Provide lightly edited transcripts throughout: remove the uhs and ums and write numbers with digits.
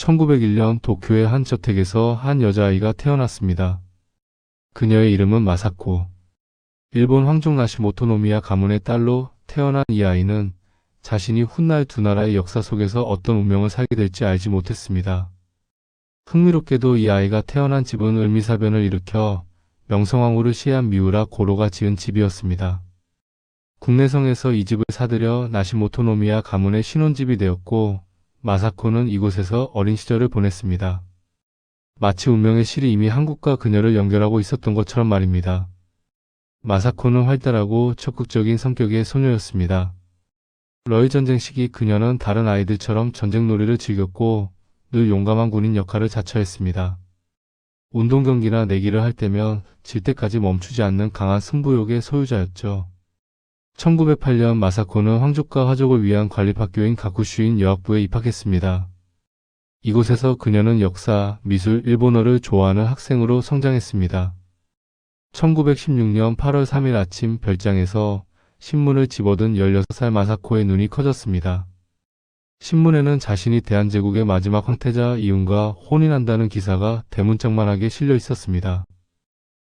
1901년 도쿄의 한 저택에서 한 여자아이가 태어났습니다. 그녀의 이름은 마사코. 일본 황족 나시 모토노미야 가문의 딸로 태어난 이 아이는 자신이 훗날 두 나라의 역사 속에서 어떤 운명을 살게 될지 알지 못했습니다. 흥미롭게도 이 아이가 태어난 집은 을미사변을 일으켜 명성황후를 시해한 미우라 고로가 지은 집이었습니다. 국내성에서 이 집을 사들여 나시 모토노미야 가문의 신혼집이 되었고 마사코는 이곳에서 어린 시절을 보냈습니다. 마치 운명의 실이 이미 한국과 그녀를 연결하고 있었던 것처럼 말입니다. 마사코는 활달하고 적극적인 성격의 소녀였습니다. 러일 전쟁 시기 그녀는 다른 아이들처럼 전쟁놀이를 즐겼고 늘 용감한 군인 역할을 자처했습니다. 운동 경기나 내기를 할 때면 질 때까지 멈추지 않는 강한 승부욕의 소유자였죠. 1908년 마사코는 황족과 화족을 위한 관립학교인 가쿠슈인 여학부에 입학했습니다. 이곳에서 그녀는 역사, 미술, 일본어를 좋아하는 학생으로 성장했습니다. 1916년 8월 3일 아침 별장에서 신문을 집어든 16살 마사코의 눈이 커졌습니다. 신문에는 자신이 대한제국의 마지막 황태자 이윤과 혼인한다는 기사가 대문짝만하게 실려 있었습니다.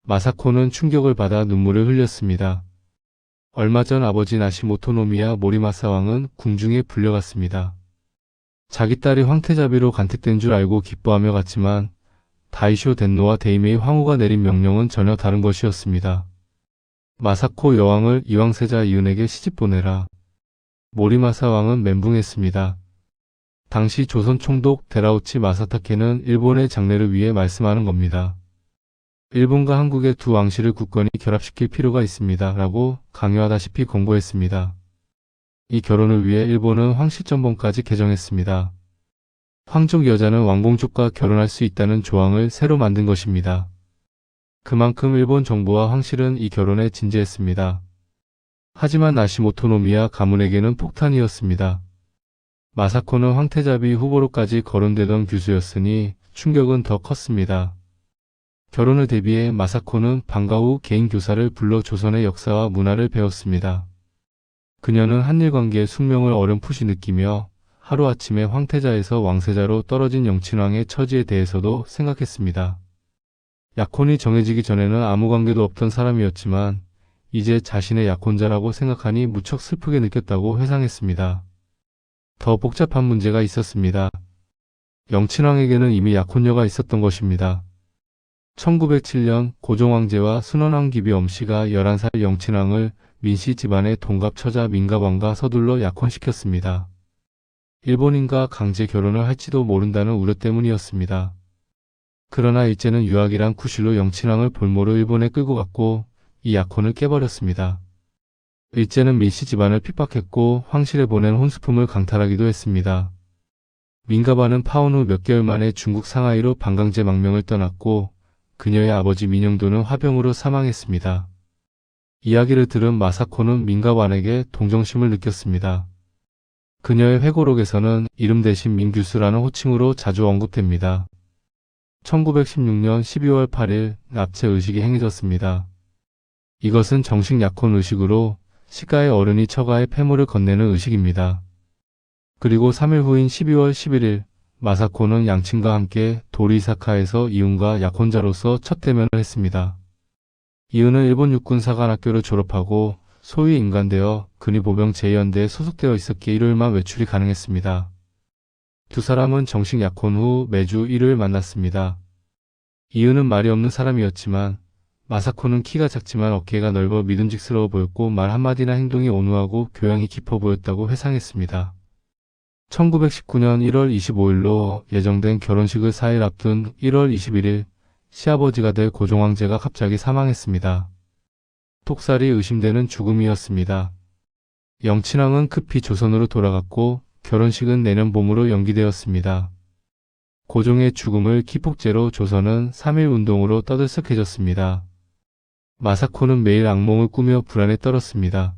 마사코는 충격을 받아 눈물을 흘렸습니다. 얼마 전 아버지 나시 모토노미야 모리마사 왕은 궁중에 불려갔습니다. 자기 딸이 황태자비로 간택된 줄 알고 기뻐하며 갔지만 다이쇼 덴노와 데이메이 황후가 내린 명령은 전혀 다른 것이었습니다. 마사코 여왕을 이왕세자 이윤에게 시집 보내라. 모리마사 왕은 멘붕했습니다. 당시 조선 총독 데라우치 마사타케는 일본의 장래를 위해 말씀하는 겁니다. 일본과 한국의 두 왕실을 굳건히 결합시킬 필요가 있습니다. 라고 강요하다시피 공고했습니다. 이 결혼을 위해 일본은 황실전범까지 개정했습니다. 황족 여자는 왕공족과 결혼할 수 있다는 조항을 새로 만든 것입니다. 그만큼 일본 정부와 황실은 이 결혼에 진지했습니다. 하지만 나시모토노미야 가문에게는 폭탄이었습니다. 마사코는 황태자비 후보로까지 거론되던 교수였으니 충격은 더 컸습니다. 결혼을 대비해 마사코는 방과 후 개인 교사를 불러 조선의 역사와 문화를 배웠습니다. 그녀는 한일관계의 숙명을 어렴풋이 느끼며 하루아침에 황태자에서 왕세자로 떨어진 영친왕의 처지에 대해서도 생각했습니다. 약혼이 정해지기 전에는 아무 관계도 없던 사람이었지만 이제 자신의 약혼자라고 생각하니 무척 슬프게 느꼈다고 회상했습니다. 더 복잡한 문제가 있었습니다. 영친왕에게는 이미 약혼녀가 있었던 것입니다. 1907년 고종황제와 순원왕 기비 엄씨가 11살 영친왕을 민씨 집안의 동갑 처자 민갑왕과 서둘러 약혼시켰습니다. 일본인과 강제 결혼을 할지도 모른다는 우려 때문이었습니다. 그러나 일제는 유학이란 구실로 영친왕을 볼모로 일본에 끌고 갔고 이 약혼을 깨버렸습니다. 일제는 민씨 집안을 핍박했고 황실에 보낸 혼수품을 강탈하기도 했습니다. 민갑왕은 파혼 후 몇 개월 만에 중국 상하이로 반강제 망명을 떠났고 그녀의 아버지 민영도는 화병으로 사망했습니다. 이야기를 들은 마사코는 민갑왕에게 동정심을 느꼈습니다. 그녀의 회고록에서는 이름 대신 민규수라는 호칭으로 자주 언급됩니다. 1916년 12월 8일 납치 의식이 행해졌습니다. 이것은 정식 약혼 의식으로 시가의 어른이 처가의 폐물을 건네는 의식입니다. 그리고 3일 후인 12월 11일 마사코는 양친과 함께 도리사카에서 이윤과 약혼자로서 첫 대면을 했습니다. 이윤은 일본 육군사관학교를 졸업하고 소위 인간되어 근위보병 제2연대에 소속되어 있었기에 일요일만 외출이 가능했습니다. 두 사람은 정식 약혼 후 매주 일요일 만났습니다. 이윤은 말이 없는 사람이었지만 마사코는 키가 작지만 어깨가 넓어 믿음직스러워 보였고 말 한마디나 행동이 온후하고 교양이 깊어 보였다고 회상했습니다. 1919년 1월 25일로 예정된 결혼식을 4일 앞둔 1월 21일 시아버지가 될 고종황제가 갑자기 사망했습니다. 톡살이 의심되는 죽음이었습니다. 영친왕은 급히 조선으로 돌아갔고 결혼식은 내년 봄으로 연기되었습니다. 고종의 죽음을 기폭제로 조선은 3.1 운동으로 떠들썩해졌습니다. 마사코는 매일 악몽을 꾸며 불안에 떨었습니다.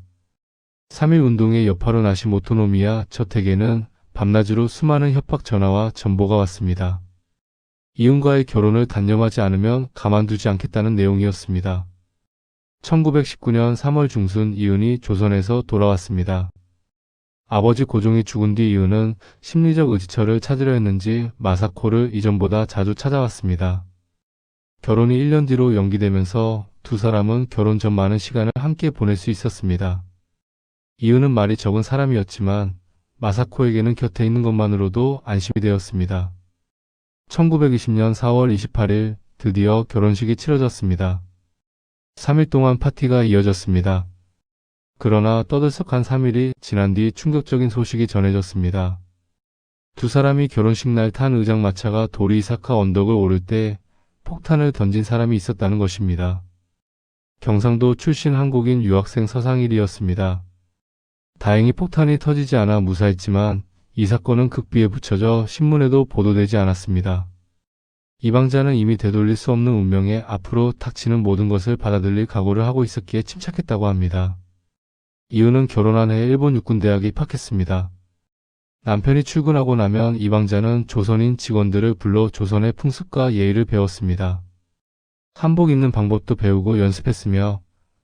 3.1 운동의 여파로 나시 모토노미야 저택에는 밤낮으로 수많은 협박 전화와 전보가 왔습니다. 이윤과의 결혼을 단념하지 않으면 가만두지 않겠다는 내용이었습니다. 1919년 3월 중순 이윤이 조선에서 돌아왔습니다. 아버지 고종이 죽은 뒤 이유는 심리적 의지처를 찾으려 했는지 마사코를 이전보다 자주 찾아왔습니다. 결혼이 1년 뒤로 연기되면서 두 사람은 결혼 전 많은 시간을 함께 보낼 수 있었습니다. 이유는 말이 적은 사람이었지만 마사코에게는 곁에 있는 것만으로도 안심이 되었습니다. 1920년 4월 28일 드디어 결혼식이 치러졌습니다. 3일 동안 파티가 이어졌습니다. 그러나 떠들썩한 3일이 지난 뒤 충격적인 소식이 전해졌습니다. 두 사람이 결혼식 날 탄 의장마차가 도리이사카 언덕을 오를 때 폭탄을 던진 사람이 있었다는 것입니다. 경상도 출신 한국인 유학생 서상일이었습니다. 다행히 폭탄이 터지지 않아 무사했지만 이 사건은 극비에 붙여져 신문에도 보도되지 않았습니다. 이방자는 이미 되돌릴 수 없는 운명에 앞으로 닥치는 모든 것을 받아들일 각오를 하고 있었기에 침착했다고 합니다. 이유는 결혼한 해 일본 육군대학에 입학했습니다. 남편이 출근하고 나면 이방자는 조선인 직원들을 불러 조선의 풍습과 예의를 배웠습니다. 한복 입는 방법도 배우고 연습했으며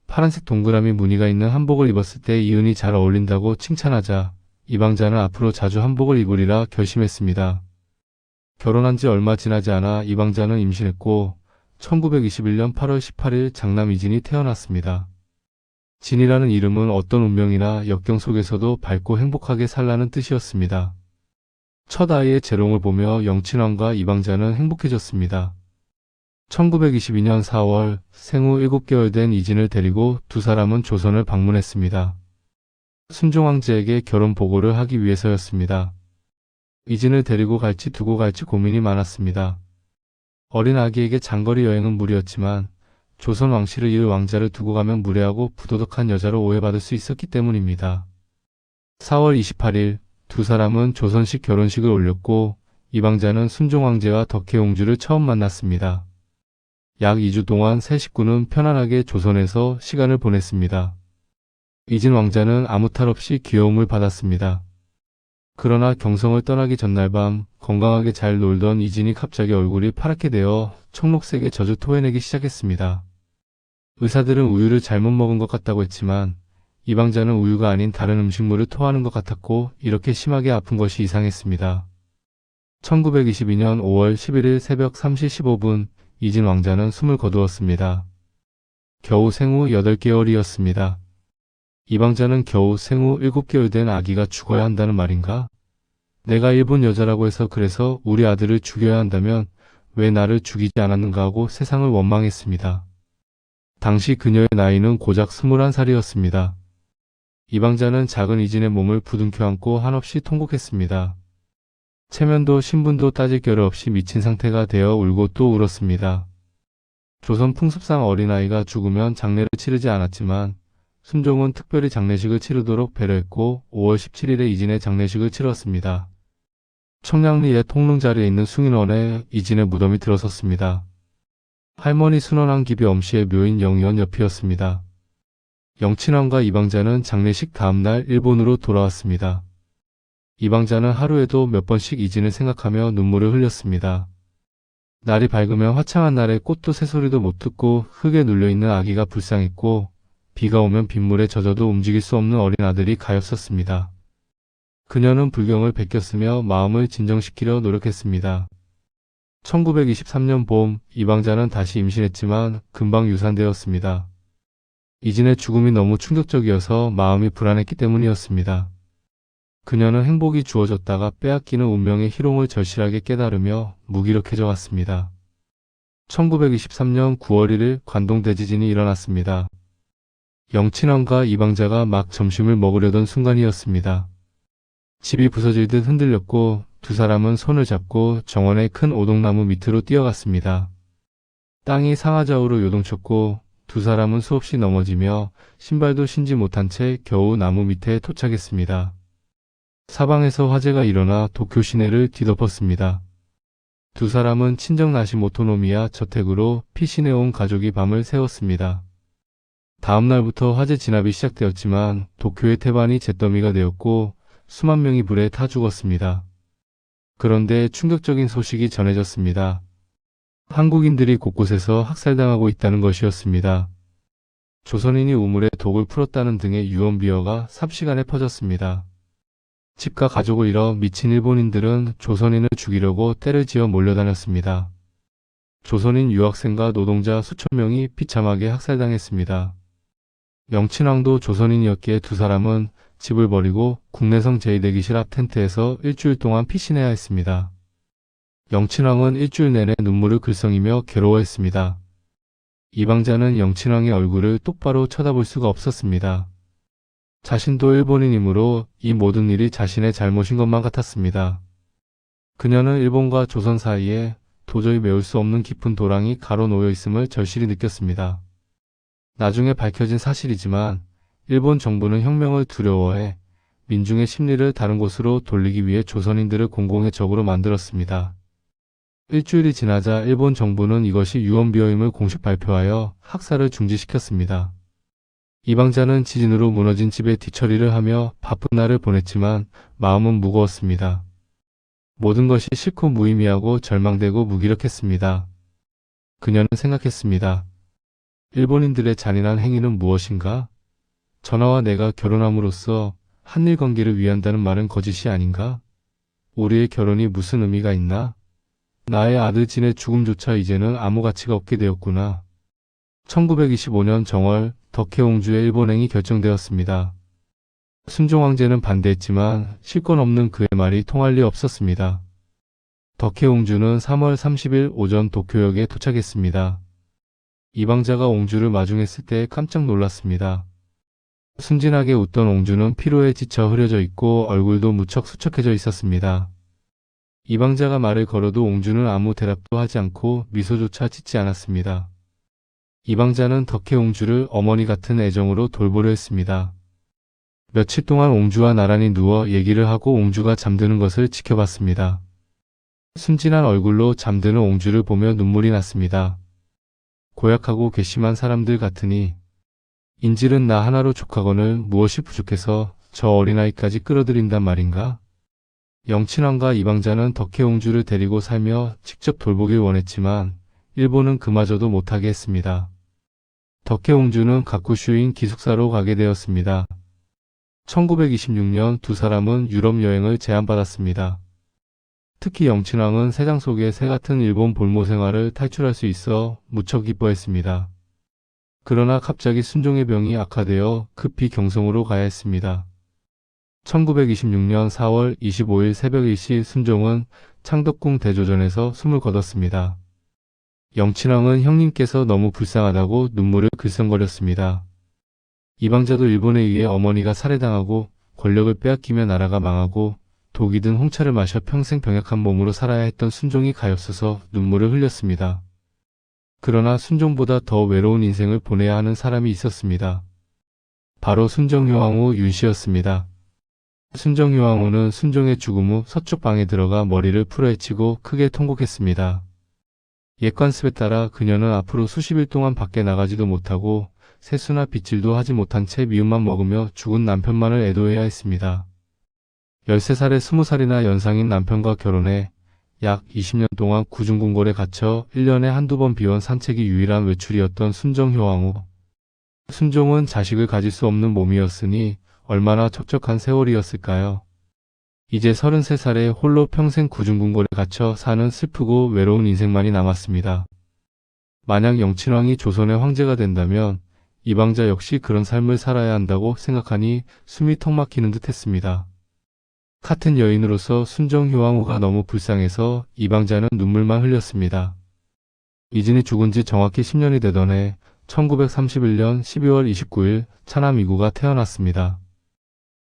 파란색 동그라미 무늬가 있는 한복을 입었을 때 이은이 잘 어울린다고 칭찬하자 이방자는 앞으로 자주 한복을 입으리라 결심했습니다. 결혼한 지 얼마 지나지 않아 이방자는 임신했고 1921년 8월 18일 장남 이진이 태어났습니다. 진이라는 이름은 어떤 운명이나 역경 속에서도 밝고 행복하게 살라는 뜻이었습니다. 첫 아이의 재롱을 보며 영친왕과 이방자는 행복해졌습니다. 1922년 4월 생후 7개월 된 이진을 데리고 두 사람은 조선을 방문했습니다. 순종왕제에게 결혼 보고를 하기 위해서였습니다. 이진을 데리고 갈지 두고 갈지 고민이 많았습니다. 어린 아기에게 장거리 여행은 무리였지만 조선 왕실을 잃을 왕자를 두고 가면 무례하고 부도덕한 여자로 오해받을 수 있었기 때문입니다. 4월 28일 두 사람은 조선식 결혼식을 올렸고 이방자는 순종왕제와 덕혜옹주를 처음 만났습니다. 약 2주 동안 세 식구는 편안하게 조선에서 시간을 보냈습니다. 이진 왕자는 아무 탈 없이 귀여움을 받았습니다. 그러나 경성을 떠나기 전날 밤 건강하게 잘 놀던 이진이 갑자기 얼굴이 파랗게 되어 청록색의 젖을 토해내기 시작했습니다. 의사들은 우유를 잘못 먹은 것 같다고 했지만 이방자는 우유가 아닌 다른 음식물을 토하는 것 같았고 이렇게 심하게 아픈 것이 이상했습니다. 1922년 5월 11일 새벽 3시 15분 이진 왕자는 숨을 거두었습니다. 겨우 생후 8개월이었습니다. 이방자는 겨우 생후 7개월 된 아기가 죽어야 한다는 말인가? 내가 일본 여자라고 해서 그래서 우리 아들을 죽여야 한다면 왜 나를 죽이지 않았는가 하고 세상을 원망했습니다. 당시 그녀의 나이는 고작 21살이었습니다. 이방자는 작은 이진의 몸을 부둥켜 안고 한없이 통곡했습니다. 체면도 신분도 따질 겨를 없이 미친 상태가 되어 울고 또 울었습니다. 조선 풍습상 어린아이가 죽으면 장례를 치르지 않았지만 순종은 특별히 장례식을 치르도록 배려했고 5월 17일에 이진의 장례식을 치렀습니다. 청량리의 통릉 자리에 있는 숭인원에 이진의 무덤이 들어섰습니다. 할머니 순원왕 기비 엄씨의 묘인 영의원 옆이었습니다. 영친왕과 이방자는 장례식 다음날 일본으로 돌아왔습니다. 이방자는 하루에도 몇 번씩 이진을 생각하며 눈물을 흘렸습니다. 날이 밝으면 화창한 날에 꽃도 새소리도 못 듣고 흙에 눌려있는 아기가 불쌍했고 비가 오면 빗물에 젖어도 움직일 수 없는 어린 아들이 가엾었습니다. 그녀는 불경을 베꼈으며 마음을 진정시키려 노력했습니다. 1923년 봄 이방자는 다시 임신했지만 금방 유산되었습니다. 이진의 죽음이 너무 충격적이어서 마음이 불안했기 때문이었습니다. 그녀는 행복이 주어졌다가 빼앗기는 운명의 희롱을 절실하게 깨달으며 무기력해져 갔습니다. 1923년 9월 1일 관동 대지진이 일어났습니다. 영친왕과 이방자가 막 점심을 먹으려던 순간이었습니다. 집이 부서질 듯 흔들렸고 두 사람은 손을 잡고 정원의 큰 오동나무 밑으로 뛰어갔습니다. 땅이 상하좌우로 요동쳤고 두 사람은 수없이 넘어지며 신발도 신지 못한 채 겨우 나무 밑에 도착했습니다. 사방에서 화재가 일어나 도쿄 시내를 뒤덮었습니다. 두 사람은 친정 나시 모토노미야 저택으로 피신해온 가족이 밤을 새웠습니다. 다음 날부터 화재 진압이 시작되었지만 도쿄의 태반이 잿더미가 되었고 수만 명이 불에 타 죽었습니다. 그런데 충격적인 소식이 전해졌습니다. 한국인들이 곳곳에서 학살당하고 있다는 것이었습니다. 조선인이 우물에 독을 풀었다는 등의 유언비어가 삽시간에 퍼졌습니다. 집과 가족을 잃어 미친 일본인들은 조선인을 죽이려고 떼를 지어 몰려다녔습니다. 조선인 유학생과 노동자 수천 명이 비참하게 학살당했습니다. 영친왕도 조선인이었기에 두 사람은 집을 버리고 국내성 제2대기실 앞 텐트에서 일주일 동안 피신해야 했습니다. 영친왕은 일주일 내내 눈물을 글썽이며 괴로워했습니다. 이방자는 영친왕의 얼굴을 똑바로 쳐다볼 수가 없었습니다. 자신도 일본인이므로 이 모든 일이 자신의 잘못인 것만 같았습니다. 그녀는 일본과 조선 사이에 도저히 메울 수 없는 깊은 도랑이 가로놓여 있음을 절실히 느꼈습니다. 나중에 밝혀진 사실이지만 일본 정부는 혁명을 두려워해 민중의 심리를 다른 곳으로 돌리기 위해 조선인들을 공공의 적으로 만들었습니다. 일주일이 지나자 일본 정부는 이것이 유언비어임을 공식 발표하여 학살을 중지시켰습니다. 이방자는 지진으로 무너진 집의 뒤처리를 하며 바쁜 날을 보냈지만 마음은 무거웠습니다. 모든 것이 싫고 무의미하고 절망되고 무기력했습니다. 그녀는 생각했습니다. 일본인들의 잔인한 행위는 무엇인가? 전하와 내가 결혼함으로써 한일 관계를 위한다는 말은 거짓이 아닌가? 우리의 결혼이 무슨 의미가 있나? 나의 아들 진의 죽음조차 이제는 아무 가치가 없게 되었구나. 1925년 정월 덕혜옹주의 일본행이 결정되었습니다. 순종 황제는 반대했지만 실권 없는 그의 말이 통할 리 없었습니다. 덕혜옹주는 3월 30일 오전 도쿄역에 도착했습니다. 이방자가 옹주를 마중했을 때 깜짝 놀랐습니다. 순진하게 웃던 옹주는 피로에 지쳐 흐려져 있고 얼굴도 무척 수척해져 있었습니다. 이방자가 말을 걸어도 옹주는 아무 대답도 하지 않고 미소조차 짓지 않았습니다. 이방자는 덕혜옹주를 어머니 같은 애정으로 돌보려 했습니다. 며칠 동안 옹주와 나란히 누워 얘기를 하고 옹주가 잠드는 것을 지켜봤습니다. 순진한 얼굴로 잠드는 옹주를 보며 눈물이 났습니다. 고약하고 괘씸한 사람들 같으니 인질은 나 하나로 족하거늘 무엇이 부족해서 저 어린아이까지 끌어들인단 말인가? 영친왕과 이방자는 덕혜옹주를 데리고 살며 직접 돌보길 원했지만 일본은 그마저도 못하게 했습니다. 덕혜옹주는 가쿠슈인 기숙사로 가게 되었습니다. 1926년 두 사람은 유럽 여행을 제안받았습니다. 특히 영친왕은 새장 속의 새 같은 일본 볼모 생활을 탈출할 수 있어 무척 기뻐했습니다. 그러나 갑자기 순종의 병이 악화되어 급히 경성으로 가야 했습니다. 1926년 4월 25일 새벽 1시 순종은 창덕궁 대조전에서 숨을 거뒀습니다. 영친왕은 형님께서 너무 불쌍하다고 눈물을 글썽거렸습니다. 이방자도 일본에 의해 어머니가 살해당하고 권력을 빼앗기며 나라가 망하고 독이 든 홍차를 마셔 평생 병약한 몸으로 살아야 했던 순종이 가엾어서 눈물을 흘렸습니다. 그러나 순종보다 더 외로운 인생을 보내야 하는 사람이 있었습니다. 바로 순정효왕후 윤씨였습니다. 순정효왕후는 순종의 죽음 후 서쪽 방에 들어가 머리를 풀어헤치고 크게 통곡했습니다. 옛 관습에 따라 그녀는 앞으로 수십일 동안 밖에 나가지도 못하고 세수나 빗질도 하지 못한 채 미움만 먹으며 죽은 남편만을 애도해야 했습니다. 13살에 20살이나 연상인 남편과 결혼해 약 20년 동안 구중궁궐에 갇혀 1년에 한두 번 비원 산책이 유일한 외출이었던 순정효왕후. 순종은 자식을 가질 수 없는 몸이었으니 얼마나 척척한 세월이었을까요? 이제 33살에 홀로 평생 구중궁궐에 갇혀 사는 슬프고 외로운 인생만이 남았습니다. 만약 영친왕이 조선의 황제가 된다면 이방자 역시 그런 삶을 살아야 한다고 생각하니 숨이 턱 막히는 듯 했습니다. 같은 여인으로서 순정효왕후가 너무 불쌍해서 이방자는 눈물만 흘렸습니다. 이진이 죽은 지 정확히 10년이 되던 해 1931년 12월 29일 차남 이구가 태어났습니다.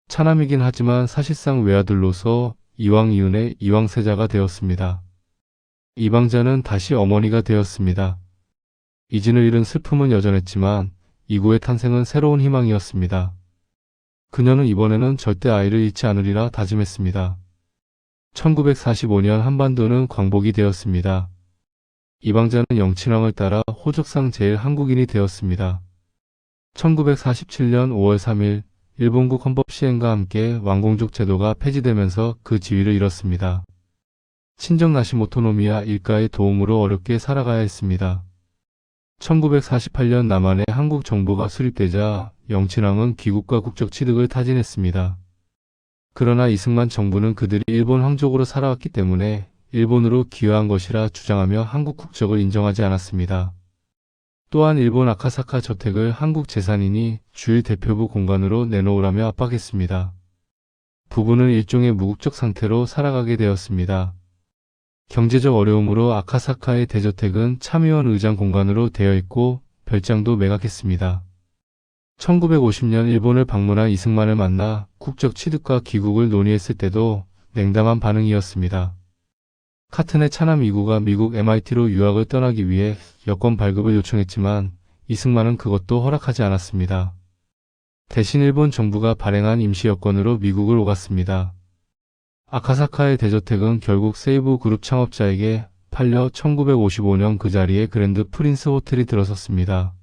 차남이긴 하지만 사실상 외아들로서 이왕 이윤의 이왕세자가 되었습니다. 이방자는 다시 어머니가 되었습니다. 이진을 잃은 슬픔은 여전했지만 이구의 탄생은 새로운 희망이었습니다. 그녀는 이번에는 절대 아이를 잃지 않으리라 다짐했습니다. 1945년 한반도는 광복이 되었습니다. 이방자는 영친왕을 따라 호적상 제일 한국인이 되었습니다. 1947년 5월 3일 일본국 헌법 시행과 함께 왕공족 제도가 폐지되면서 그 지위를 잃었습니다. 친정 나심 오토노미아 일가의 도움으로 어렵게 살아가야 했습니다. 1948년 남한에 한국 정부가 수립되자 영친왕은 귀국과 국적 취득을 타진했습니다. 그러나 이승만 정부는 그들이 일본 황족으로 살아왔기 때문에 일본으로 기여한 것이라 주장하며 한국 국적을 인정하지 않았습니다. 또한 일본 아카사카 저택을 한국 재산이니 주일 대표부 공간으로 내놓으라며 압박했습니다. 부부는 일종의 무국적 상태로 살아가게 되었습니다. 경제적 어려움으로 아카사카의 대저택은 참의원 의장 공간으로 되어 있고 별장도 매각했습니다. 1950년 일본을 방문한 이승만을 만나 국적 취득과 귀국을 논의했을 때도 냉담한 반응이었습니다. 카튼의 차남 이구가 미국 MIT로 유학을 떠나기 위해 여권 발급을 요청했지만 이승만은 그것도 허락하지 않았습니다. 대신 일본 정부가 발행한 임시 여권으로 미국을 오갔습니다. 아카사카의 대저택은 결국 세이브 그룹 창업자에게 팔려 1955년 그 자리에 그랜드 프린스 호텔이 들어섰습니다.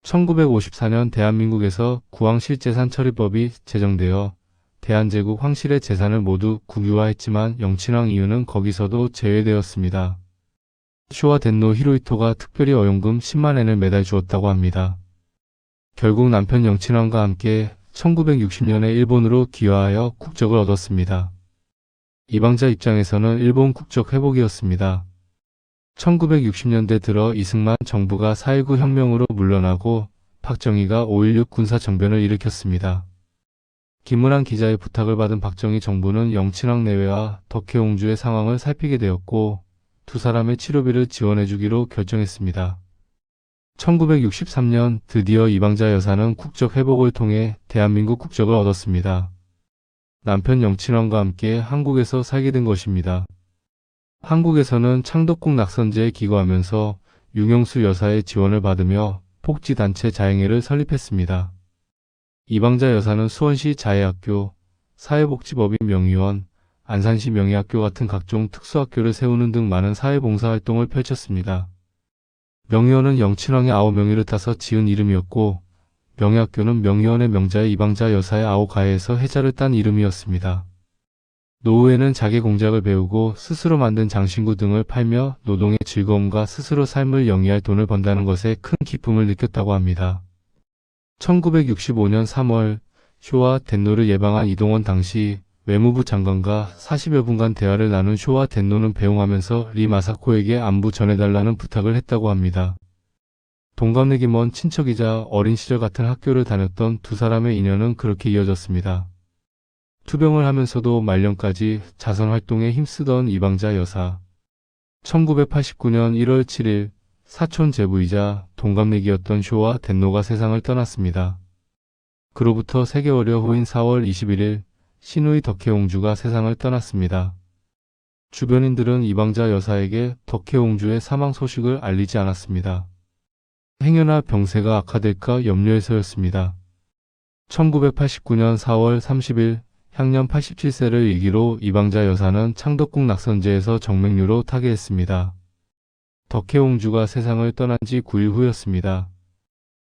1954년 대한민국에서 구황실재산 처리법이 제정되어 대한제국 황실의 재산을 모두 국유화했지만 영친왕 이유는 거기서도 제외되었습니다. 쇼와 덴노 히로히토가 특별히 어용금 10만엔을 매달 주었다고 합니다. 결국 남편 영친왕과 함께 1960년에 일본으로 귀화하여 국적을 얻었습니다. 이방자 입장에서는 일본 국적 회복이었습니다. 1960년대 들어 이승만 정부가 4.19 혁명으로 물러나고 박정희가 5.16 군사정변을 일으켰습니다. 김문환 기자의 부탁을 받은 박정희 정부는 영친왕 내외와 덕혜옹주의 상황을 살피게 되었고 두 사람의 치료비를 지원해주기로 결정했습니다. 1963년 드디어 이방자 여사는 국적 회복을 통해 대한민국 국적을 얻었습니다. 남편 영친왕과 함께 한국에서 살게 된 것입니다. 한국에서는 창덕궁 낙선제에 기거하면서 윤영수 여사의 지원을 받으며 복지단체 자행회를 설립했습니다. 이방자 여사는 수원시 자해학교, 사회복지법인 명의원, 안산시 명예학교 같은 각종 특수학교를 세우는 등 많은 사회봉사활동을 펼쳤습니다. 명의원은 영친왕의 아오 명의를 따서 지은 이름이었고 명예학교는 명의원의 명자의 이방자 여사의 아오 가해에서 해자를 딴 이름이었습니다. 노후에는 자개 공작을 배우고 스스로 만든 장신구 등을 팔며 노동의 즐거움과 스스로 삶을 영위할 돈을 번다는 것에 큰 기쁨을 느꼈다고 합니다. 1965년 3월 쇼와 덴노를 예방한 이동원 당시 외무부 장관과 40여 분간 대화를 나눈 쇼와 덴노는 배웅하면서 리 마사코에게 안부 전해달라는 부탁을 했다고 합니다. 동갑내기 먼 친척이자 어린 시절 같은 학교를 다녔던 두 사람의 인연은 그렇게 이어졌습니다. 투병을 하면서도 말년까지 자선활동에 힘쓰던 이방자 여사. 1989년 1월 7일 사촌 제부이자 동갑내기였던 쇼와 덴노가 세상을 떠났습니다. 그로부터 3개월여 후인 4월 21일 시누이 덕혜옹주가 세상을 떠났습니다. 주변인들은 이방자 여사에게 덕혜옹주의 사망 소식을 알리지 않았습니다. 행여나 병세가 악화될까 염려해서였습니다. 1989년 4월 30일 향년 87세를 일기로 이방자 여사는 창덕궁 낙선제에서 정맥류로 타계했습니다. 덕혜옹주가 세상을 떠난 지 9일 후였습니다.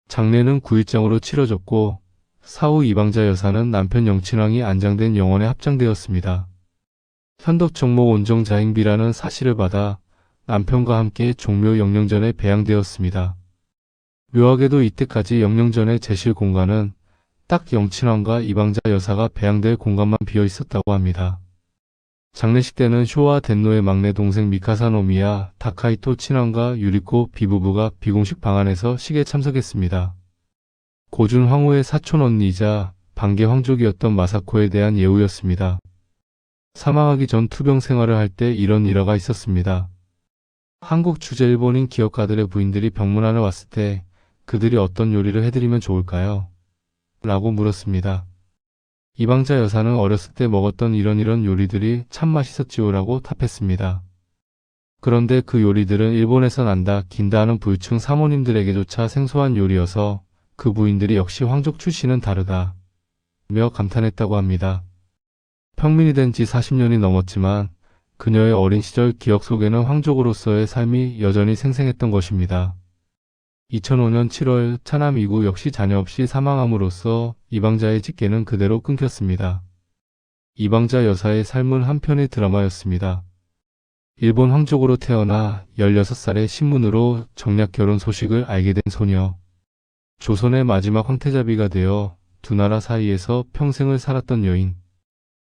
장례는 9일장으로 치러졌고 사후 이방자 여사는 남편 영친왕이 안장된 영원에 합장되었습니다. 현덕정목 온정자행비라는 사실을 받아 남편과 함께 종묘 영령전에 배양되었습니다. 묘하게도 이때까지 영령전의 제실 공간은 딱 영친왕과 이방자 여사가 배양될 공간만 비어 있었다고 합니다. 장례식 때는 쇼와 덴노의 막내 동생 미카사 노미야 다카이토 친왕과 유리코 비부부가 비공식 방안에서 식에 참석했습니다. 고준 황후의 사촌 언니이자 반개 황족이었던 마사코에 대한 예우였습니다. 사망하기 전 투병 생활을 할 때 이런 일화가 있었습니다. 한국 주재 일본인 기업가들의 부인들이 병문안에 왔을 때 그들이 어떤 요리를 해드리면 좋을까요? 라고 물었습니다. 이방자 여사는 어렸을 때 먹었던 이런 요리들이 참 맛있었지요 라고 답했습니다. 그런데 그 요리들은 일본에서 난다 긴다 하는 부유층 사모님들에게조차 생소한 요리여서 그 부인들이 역시 황족 출신은 다르다 며 감탄했다고 합니다. 평민이 된 지 40년이 넘었지만 그녀의 어린 시절 기억 속에는 황족으로서의 삶이 여전히 생생했던 것입니다. 2005년 7월 차남 이구 역시 자녀 없이 사망함으로써 이방자의 직계는 그대로 끊겼습니다. 이방자 여사의 삶은 한편의 드라마였습니다. 일본 황족으로 태어나 16살의 신문으로 정략 결혼 소식을 알게 된 소녀. 조선의 마지막 황태자비가 되어 두 나라 사이에서 평생을 살았던 여인.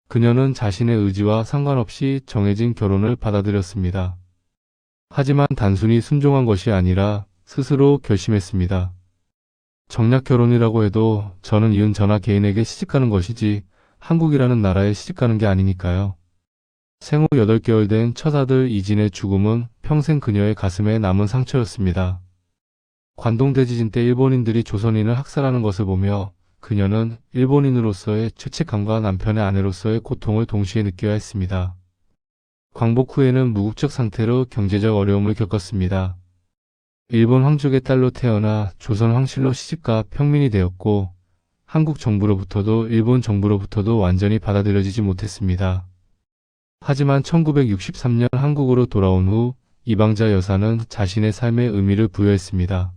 그녀는 자신의 의지와 상관없이 정해진 결혼을 받아들였습니다. 하지만 단순히 순종한 것이 아니라 스스로 결심했습니다. 정략 결혼이라고 해도 저는 이은 전하 개인에게 시집가는 것이지 한국이라는 나라에 시집가는 게 아니니까요. 생후 8개월 된 첫 아들 이진의 죽음은 평생 그녀의 가슴에 남은 상처였습니다. 관동대지진 때 일본인들이 조선인을 학살하는 것을 보며 그녀는 일본인으로서의 죄책감과 남편의 아내로서의 고통을 동시에 느껴야 했습니다. 광복 후에는 무국적 상태로 경제적 어려움을 겪었습니다. 일본 황족의 딸로 태어나 조선 황실로 시집가 평민이 되었고 한국 정부로부터도 일본 정부로부터도 완전히 받아들여지지 못했습니다. 하지만 1963년 한국으로 돌아온 후 이방자 여사는 자신의 삶에 의미를 부여했습니다.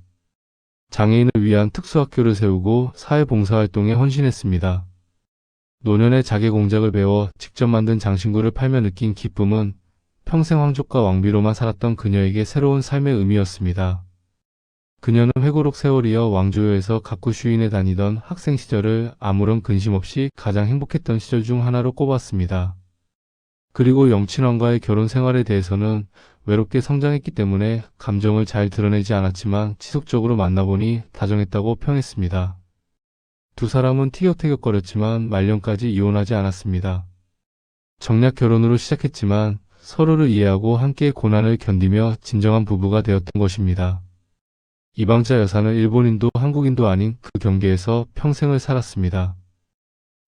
장애인을 위한 특수학교를 세우고 사회봉사활동에 헌신했습니다. 노년에 자개 공작을 배워 직접 만든 장신구를 팔며 느낀 기쁨은 평생 황족과 왕비로만 살았던 그녀에게 새로운 삶의 의미였습니다. 그녀는 회고록 세월이어 왕조여에서 가쿠 슈인에 다니던 학생 시절을 아무런 근심 없이 가장 행복했던 시절 중 하나로 꼽았습니다. 그리고 영친왕과의 결혼 생활에 대해서는 외롭게 성장했기 때문에 감정을 잘 드러내지 않았지만 지속적으로 만나보니 다정했다고 평했습니다. 두 사람은 티격태격거렸지만 말년까지 이혼하지 않았습니다. 정략 결혼으로 시작했지만 서로를 이해하고 함께 고난을 견디며 진정한 부부가 되었던 것입니다. 이방자 여사는 일본인도 한국인도 아닌 그 경계에서 평생을 살았습니다.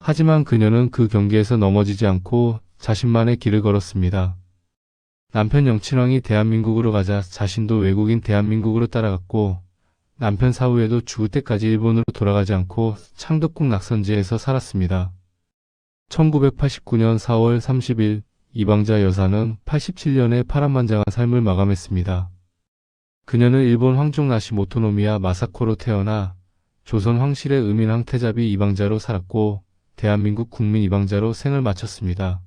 하지만 그녀는 그 경계에서 넘어지지 않고 자신만의 길을 걸었습니다. 남편 영친왕이 대한민국으로 가자 자신도 외국인 대한민국으로 따라갔고 남편 사후에도 죽을 때까지 일본으로 돌아가지 않고 창덕궁 낙선지에서 살았습니다. 1989년 4월 30일 이방자 여사는 87년의 파란만장한 삶을 마감했습니다. 그녀는 일본 황족 나시 모토노미야 마사코로 태어나 조선 황실의 의민 황태자비 이방자로 살았고 대한민국 국민 이방자로 생을 마쳤습니다.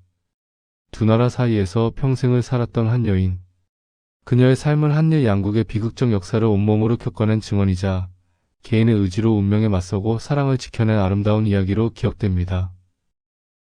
두 나라 사이에서 평생을 살았던 한 여인. 그녀의 삶은 한일 양국의 비극적 역사를 온몸으로 겪어낸 증언이자 개인의 의지로 운명에 맞서고 사랑을 지켜낸 아름다운 이야기로 기억됩니다.